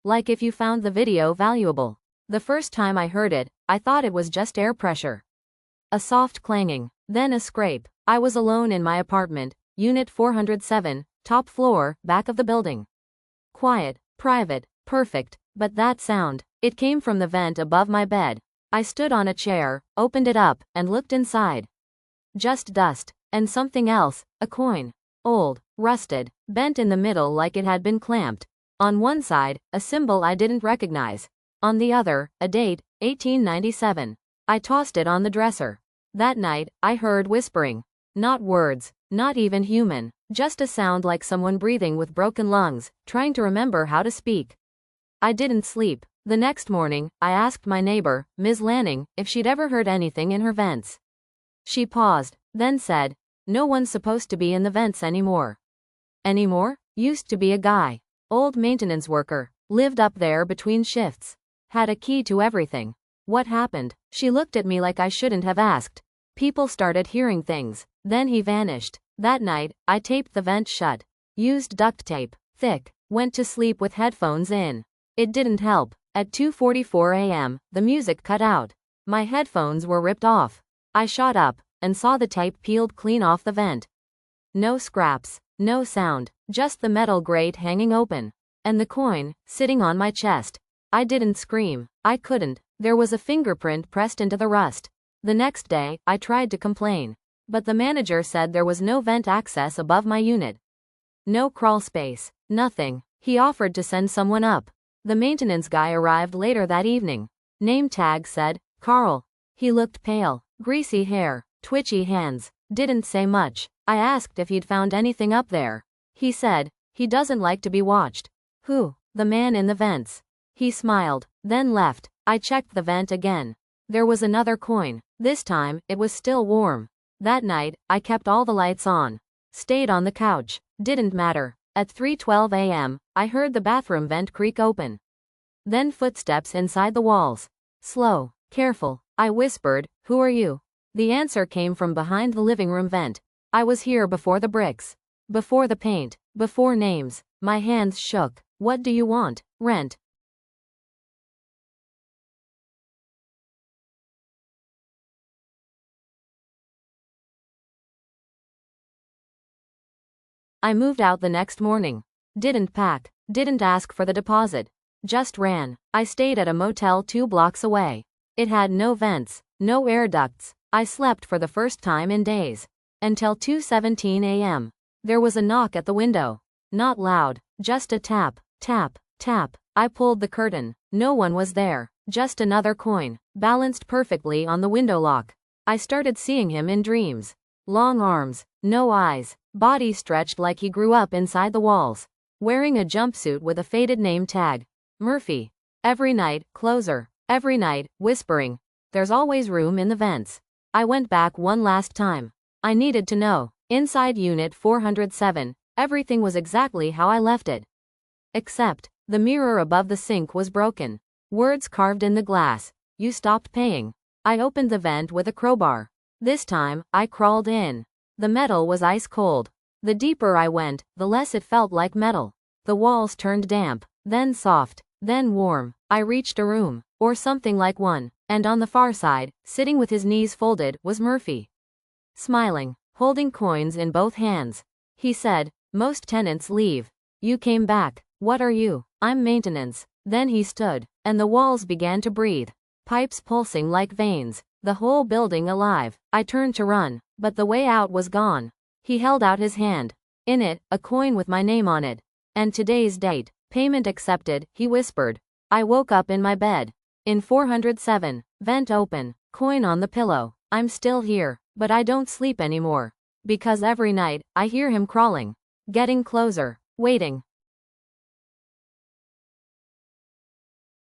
Like if you found the video valuable. The first time I heard it, I thought it was just air pressure. A soft clanging, then a scrape. I was alone in my apartment, Unit 407, top floor, back of the building. Quiet, private, perfect, but that sound, it came from the vent above my bed. I stood on a chair, opened it up, and looked inside. Just dust, and something else, a coin. Old, rusted, bent in the middle like it had been clamped. On one side, a symbol I didn't recognize. On the other, a date, 1897. I tossed it on the dresser. That night, I heard whispering. Not words, not even human, just a sound like someone breathing with broken lungs, trying to remember how to speak. I didn't sleep. The next morning, I asked my neighbor, Ms. Lanning, if she'd ever heard anything in her vents. She paused, then said, "No one's supposed to be in the vents anymore." Anymore? Used to be a guy. Old maintenance worker. Lived up there between shifts. Had a key to everything. What happened? She looked at me like I shouldn't have asked. People started hearing things. Then he vanished. That night, I taped the vent shut. Used duct tape. Thick. Went to sleep with headphones in. It didn't help. At 2:44 a.m., the music cut out. My headphones were ripped off. I shot up, and saw the tape peeled clean off the vent. No scraps. No sound. Just the metal grate hanging open. And the coin, sitting on my chest. I didn't scream. I couldn't. There was a fingerprint pressed into the rust. The next day, I tried to complain. But the manager said there was no vent access above my unit. No crawl space. Nothing. He offered to send someone up. The maintenance guy arrived later that evening. Name tag said, Carl. He looked pale. Greasy hair. Twitchy hands. Didn't say much. I asked if he'd found anything up there. He said, he doesn't like to be watched. Who? The man in the vents. He smiled, then left. I checked the vent again. There was another coin. This time, it was still warm. That night, I kept all the lights on. Stayed on the couch. Didn't matter. At 3:12 a.m., I heard the bathroom vent creak open. Then footsteps inside the walls. Slow, careful. I whispered, "Who are you?" The answer came from behind the living room vent. I was here before the bricks. Before the paint. Before names. My hands shook. What do you want? Rent. I moved out the next morning. Didn't pack. Didn't ask for the deposit. Just ran. I stayed at a motel 2 blocks away. It had no vents, no air ducts. I slept for the first time in days. Until 2:17 a.m. There was a knock at the window. Not loud, just a tap, tap, tap. I pulled the curtain. No one was there. Just another coin, balanced perfectly on the window lock. I started seeing him in dreams. Long arms, no eyes, body stretched like he grew up inside the walls. Wearing a jumpsuit with a faded name tag. Murphy. Every night, closer. Every night, whispering. There's always room in the vents. I went back one last time. I needed to know. Inside Unit 407, everything was exactly how I left it. Except, the mirror above the sink was broken. Words carved in the glass. You stopped paying. I opened the vent with a crowbar. This time, I crawled in. The metal was ice cold. The deeper I went, the less it felt like metal. The walls turned damp, then soft, then warm. I reached a room, or something like one, and on the far side, sitting with his knees folded, was Murphy. Smiling, holding coins in both hands. He said, "Most tenants leave. You came back. What are you?" "I'm maintenance." Then he stood, and the walls began to breathe. Pipes pulsing like veins, the whole building alive. I turned to run, but the way out was gone. He held out his hand. In it, a coin with my name on it. And today's date. Payment accepted, he whispered. I woke up in my bed. In 407, vent open, coin on the pillow. I'm still here, but I don't sleep anymore. Because every night, I hear him crawling. Getting closer. Waiting.